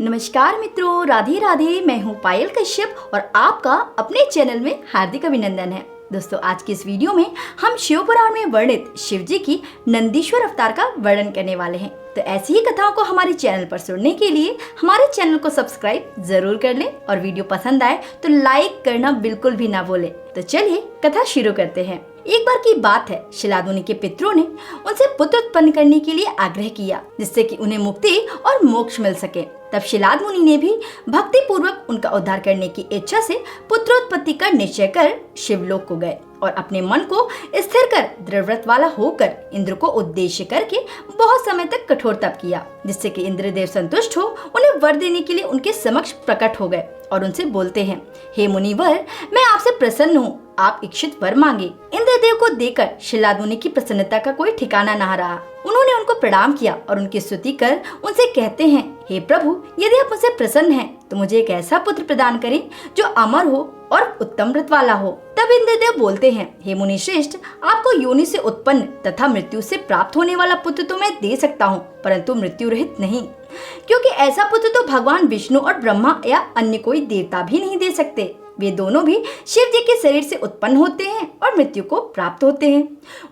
नमस्कार मित्रों, राधे राधे। मैं हूँ पायल कश्यप और आपका अपने चैनल में हार्दिक अभिनंदन है। दोस्तों, आज की इस वीडियो में हम शिव पुराण में वर्णित शिव जी की नंदीश्वर अवतार का वर्णन करने वाले हैं। तो ऐसी ही कथाओं को हमारे चैनल पर सुनने के लिए हमारे चैनल को सब्सक्राइब जरूर कर लें और वीडियो पसंद आए तो लाइक करना बिल्कुल भी ना भूलें। तो चलिए कथा शुरू करते हैं। एक बार की बात है, शिलाद के पितरों ने उनसे पुत्र उत्पन्न करने के लिए आग्रह किया, जिससे कि उन्हें मुक्ति और मोक्ष मिल सके। तब शिलाद मुनि ने भी भक्ति पूर्वक उनका उद्धार करने की इच्छा से पुत्रोत्पत्ति का निश्चय कर शिवलोक को गए और अपने मन को स्थिर कर दृढ़व्रत वाला होकर इंद्र को उद्देश्य करके बहुत समय तक कठोर तप किया, जिससे कि इंद्रदेव संतुष्ट हो उन्हें वर देने के लिए उनके समक्ष प्रकट हो गए और उनसे बोलते हैं, हे मुनिवर, मैं आपसे प्रसन्न हूँ, आप इच्छित वर मांगे। इंद्रदेव को देखकर शिलाद मुनि की प्रसन्नता का कोई ठिकाना न रहा। उन्होंने उनको प्रणाम किया और उनकी स्तुति कर उनसे कहते हैं, हे प्रभु, यदि आप मुझसे प्रसन्न हैं तो मुझे एक ऐसा पुत्र प्रदान करें जो अमर हो और उत्तम व्रत वाला हो। तब इंद्रदेव बोलते हैं, हे मुनि श्रेष्ठ, आपको योनि से उत्पन्न तथा मृत्यु से प्राप्त होने वाला पुत्र तो मैं दे सकता हूँ, परंतु मृत्यु रहित नहीं, क्योंकि ऐसा पुत्र तो भगवान विष्णु और ब्रह्मा या अन्य कोई देवता भी नहीं दे सकते। वे दोनों भी शिव जी के शरीर से उत्पन्न होते हैं और मृत्यु को प्राप्त होते हैं।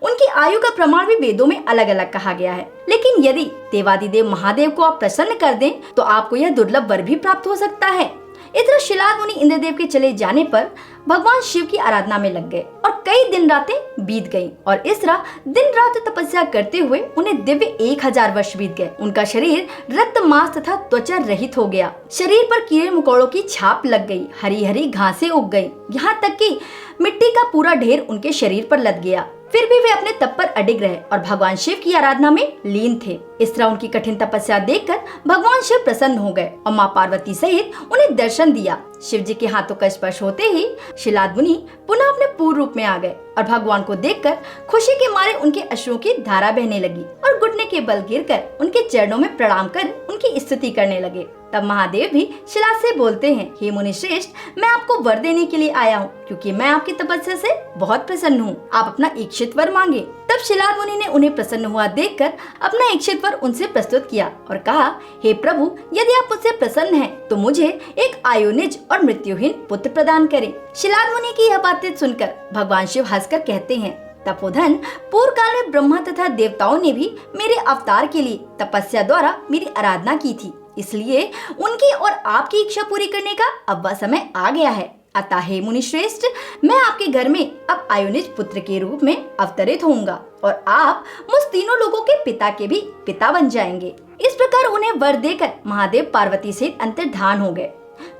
उनकी आयु का प्रमाण भी वेदों में अलग अलग कहा गया है, लेकिन यदि देवादिदेव महादेव को आप प्रसन्न कर दें तो आपको यह दुर्लभ वर भी प्राप्त हो सकता है। इस तरह शिलाद मुनि इंद्रदेव के चले जाने पर भगवान शिव की आराधना में लग गए और कई दिन रातें बीत गईं और इस तरह दिन रात तपस्या करते हुए उन्हें दिव्य 1000 वर्ष बीत गए। उनका शरीर रक्त मांस तथा त्वचा रहित हो गया। शरीर पर कीड़े मकोड़ों की छाप लग गई, हरी हरी घासें उग गई, यहाँ तक कि मिट्टी का पूरा ढेर उनके शरीर पर लद गया। फिर भी वे अपने तप पर अडिग रहे और भगवान शिव की आराधना में लीन थे। इस तरह उनकी कठिन तपस्या देखकर भगवान शिव प्रसन्न हो गए और माँ पार्वती सहित उन्हें दर्शन दिया। शिव जी के हाथों का स्पर्श होते ही शिलाद मुनि पुनः अपने पूर्व रूप में आ गए और भगवान को देखकर खुशी के मारे उनके अश्रुओं की धारा बहने लगी और घुटने के बल गिरकर उनके चरणों में प्रणाम कर उनकी स्तुति करने लगे। तब महादेव भी शिलाद से बोलते हैं, हे मुनि श्रेष्ठ, मैं आपको वर देने के लिए आया हूँ, क्योंकि मैं आपकी तपस्या से बहुत प्रसन्न हूँ। आप अपना इच्छित वर मांगे। तब शिलाद मुनि ने उन्हें प्रसन्न हुआ देखकर अपना इच्छित वर उनसे प्रस्तुत किया और कहा, हे प्रभु, यदि आप मुझसे प्रसन्न हैं तो मुझे एक आयुनिज और मृत्युहीन पुत्र प्रदान करें। शिलाद मुनि की यह बातें सुनकर भगवान शिव हंसकर कहते हैं, तपोधन, पूर्व काल में ब्रह्मा तथा देवताओं ने भी मेरे अवतार के लिए तपस्या द्वारा मेरी आराधना की थी, इसलिए उनकी और आपकी इच्छा पूरी करने का अब वह समय आ गया है। अतः हे मुनि श्रेष्ठ, मैं आपके घर में अब आयुनिज पुत्र के रूप में अवतरित होऊंगा और आप मुझ तीनों लोगों के पिता के भी पिता बन जाएंगे। इस प्रकार उन्हें वर देकर महादेव पार्वती से अंतर्धान हो गए।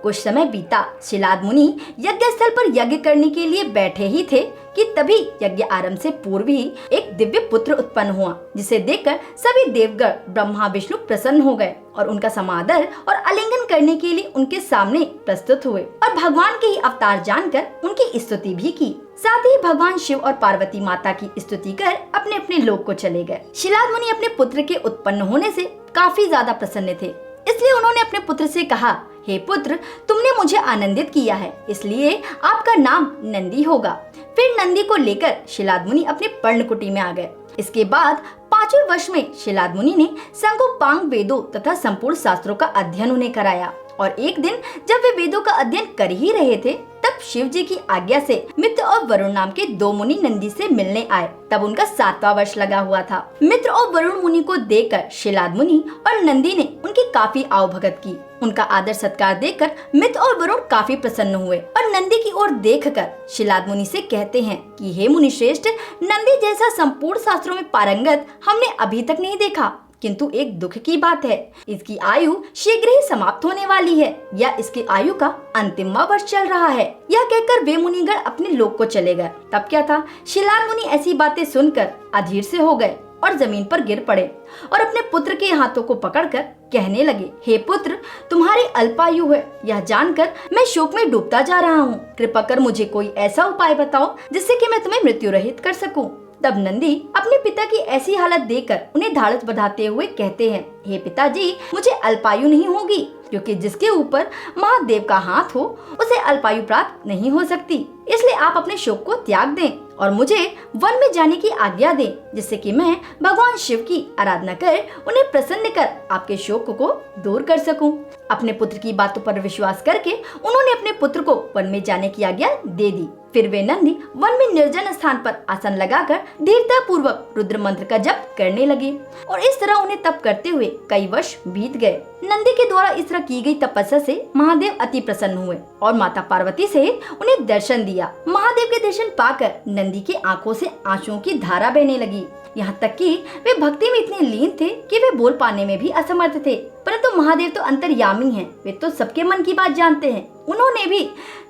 कुछ समय बीता। शिलाद मुनि यज्ञ स्थल पर यज्ञ करने के लिए बैठे ही थे कि तभी यज्ञ आरंभ से पूर्व ही एक दिव्य पुत्र उत्पन्न हुआ, जिसे देखकर सभी देवगण ब्रह्मा विष्णु प्रसन्न हो गए और उनका समादर और आलिंगन करने के लिए उनके सामने प्रस्तुत हुए और भगवान के ही अवतार जानकर उनकी स्तुति भी की। साथ ही भगवान शिव और पार्वती माता की स्तुति कर अपने अपने लोक को चले गए। शिलाद मुनि अपने पुत्र के उत्पन्न होने से काफी ज्यादा प्रसन्न थे, इसलिए उन्होंने अपने पुत्र से कहा, हे पुत्र, तुमने मुझे आनंदित किया है, इसलिए आपका नाम नंदी होगा। फिर नंदी को लेकर शिलाद मुनि अपने पर्णकुटी में आ गए। इसके बाद 5वें वर्ष में शिलाद मुनि ने संगोपांग वेदों तथा संपूर्ण शास्त्रों का अध्ययन उन्हें कराया और एक दिन जब वे वेदों का अध्ययन कर ही रहे थे, तब शिव जी की आज्ञा से मित्र और वरुण नाम के 2 मुनि नंदी से मिलने आए। तब उनका 7वां वर्ष लगा हुआ था। मित्र और वरुण मुनि को देखकर शिलाद मुनि और नंदी ने उनकी काफी आवभगत की। उनका आदर सत्कार देखकर मित्र और वरुण काफी प्रसन्न हुए और नंदी की ओर देखकर शिलाद मुनि से कहते हैं कि हे मुनि श्रेष्ठ, नंदी जैसा संपूर्ण शास्त्रों में पारंगत हमने अभी तक नहीं देखा, किंतु एक दुख की बात है, इसकी आयु शीघ्र ही समाप्त होने वाली है या इसकी आयु का अंतिमवां वर्ष चल रहा है। यह कहकर वे मुनिगण अपने लोक को चले गए। तब क्या था, शिलाद मुनि ऐसी बातें सुनकर अधीर से हो गए और जमीन पर गिर पड़े और अपने पुत्र के हाथों को पकड़कर कहने लगे, हे पुत्र, तुम्हारी अल्पायु है, यह जानकर मैं शोक में डूबता जा रहा हूँ। कृपा कर मुझे कोई ऐसा उपाय बताओ जिससे कि मैं तुम्हें मृत्यु रहित कर सकूं। तब नंदी अपने पिता की ऐसी हालत देखकर उन्हें ढाढ़स बंधाते हुए कहते हैं, हे पिताजी, मुझे अल्पायु नहीं होगी, क्योंकि जिसके ऊपर महादेव का हाथ हो उसे अल्पायु प्राप्त नहीं हो सकती, इसलिए आप अपने शोक को त्याग दें और मुझे वन में जाने की आज्ञा दें, जिससे कि मैं भगवान शिव की आराधना कर उन्हें प्रसन्न कर आपके शोक को दूर कर सकूं। अपने पुत्र की बातों पर विश्वास करके उन्होंने अपने पुत्र को वन में जाने की आज्ञा दे दी। फिर वे नंदी वन में निर्जन स्थान पर आसन लगाकर धीरता पूर्वक रुद्र मंत्र का जप करने लगे और इस तरह उन्हें तप करते हुए कई वर्ष बीत गए। नंदी के द्वारा इस तरह की गई तपस्या से महादेव अति प्रसन्न हुए और माता पार्वती सहित उन्हें दर्शन दिया। महादेव के दर्शन पाकर नंदी की आंखों से आंसुओं की धारा बहने लगी। यहाँ तक कि वे भक्ति में इतने लीन थे कि वे बोल पाने में भी असमर्थ थे। परंतु महादेव तो अंतर्यामी हैं, वे तो सबके मन की बात जानते हैं। उन्होंने भी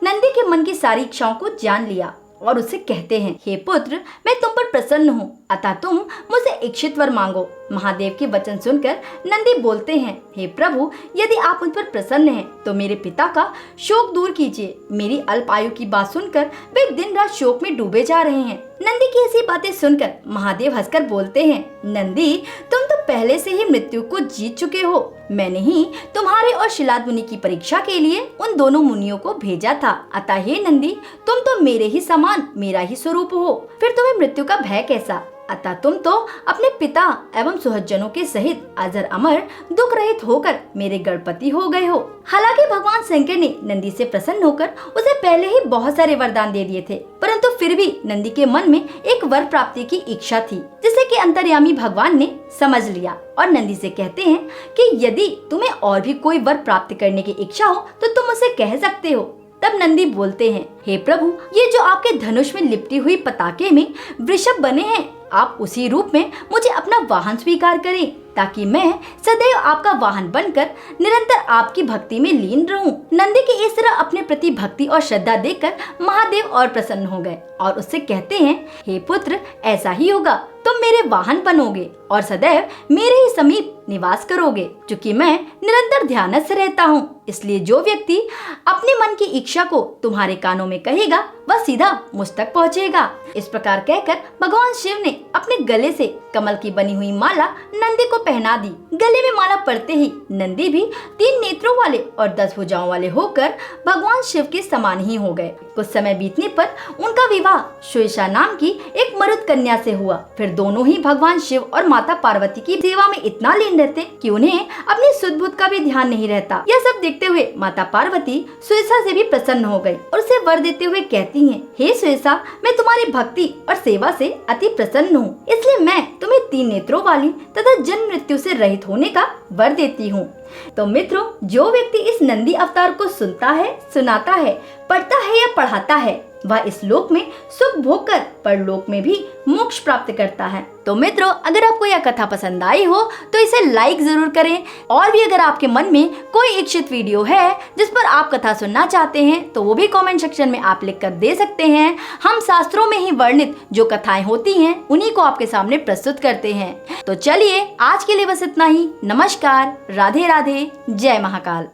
नंदी के मन की सारी इच्छाओं को जान लिया और उससे कहते हैं, हे पुत्र, मैं तुम पर प्रसन्न हूँ, अतः तुम मुझसे इच्छित वर मांगो। महादेव के वचन सुनकर नंदी बोलते हैं, हे प्रभु, यदि आप मुझ पर प्रसन्न हैं तो मेरे पिता का शोक दूर कीजिए। मेरी अल्प आयु की बात सुनकर वे दिन रात शोक में डूबे जा रहे हैं। नंदी की ऐसी बातें सुनकर महादेव हंसकर बोलते हैं, नंदी, तुम तो पहले से ही मृत्यु को जीत चुके हो। मैंने ही तुम्हारे और शिलाद मुनि की परीक्षा के लिए उन दोनों मुनियों को भेजा था। अतः हे नंदी, तुम तो मेरे ही समान, मेरा ही स्वरूप हो, फिर तुम्हें मृत्यु का भय कैसा? अतः तुम तो अपने पिता एवं सुहृदजनों के सहित अजर अमर दुख रहित होकर मेरे गणपति हो गए हो। हालांकि भगवान शंकर ने नंदी से प्रसन्न होकर उसे पहले ही बहुत सारे वरदान दे दिए थे, परंतु फिर भी नंदी के मन में एक वर प्राप्ति की इच्छा थी, जिसे कि अंतर्यामी भगवान ने समझ लिया और नंदी से कहते हैं कि यदि तुम्हें और भी कोई वर प्राप्त करने की इच्छा हो तो तुम उसे कह सकते हो। तब नंदी बोलते हैं, हे प्रभु, ये जो आपके धनुष में लिपटी हुई पताके में वृषभ बने हैं, आप उसी रूप में मुझे अपना वाहन स्वीकार करें, ताकि मैं सदैव आपका वाहन बनकर निरंतर आपकी भक्ति में लीन रहूं। नंदी की इस तरह अपने प्रति भक्ति और श्रद्धा देखकर महादेव और प्रसन्न हो गए और उससे कहते हैं, हे पुत्र, ऐसा ही होगा, तुम मेरे वाहन बनोगे और सदैव मेरे ही समीप निवास करोगे, क्योंकि मैं निरंतर ध्यानस्थ रहता हूँ। इसलिए जो व्यक्ति अपने मन की इच्छा को तुम्हारे कानों में कहेगा वह सीधा मुझ तक पहुँचेगा। इस प्रकार कहकर भगवान शिव ने अपने गले से कमल की बनी हुई माला नंदी को पहना दी। गले में माला पड़ते ही नंदी भी 3 नेत्रों वाले और 10 भुजाओं वाले होकर भगवान शिव के समान ही हो गए। कुछ समय बीतने पर उनका विवाह श्वेता नाम की एक मरुत कन्या से हुआ। फिर दोनों ही भगवान शिव और माता पार्वती की सेवा में इतना लीन रहते कि उन्हें अपनी सुध बुध का भी ध्यान नहीं रहता। यह सब देखते हुए माता पार्वती श्वेता से भी प्रसन्न हो गई और उसे वर देते हुए कहती हैं, हे श्वेता, मैं तुम्हारी भक्ति और सेवा से अति प्रसन्न हूँ, इसलिए मैं तुम्हें 3 नेत्रों वाली तथा जन्म मृत्यु से रहित होने का वर देती हूँ। तो मित्रों, जो व्यक्ति इस नंदी अवतार को सुनता है, सुनाता है, पढ़ता है या पढ़ाता है, वह इस लोक में सुख भोग कर परलोक में भी मोक्ष प्राप्त करता है। तो मित्रों, अगर आपको यह कथा पसंद आई हो तो इसे लाइक जरूर करें और भी अगर आपके मन में कोई इच्छित वीडियो है जिस पर आप कथा सुनना चाहते हैं तो वो भी कमेंट सेक्शन में आप लिख कर दे सकते हैं। हम शास्त्रों में ही वर्णित जो कथाएं होती हैं उन्हीं को आपके सामने प्रस्तुत करते हैं। तो चलिए, आज के लिए बस इतना ही। नमस्कार, राधे राधे, जय महाकाल।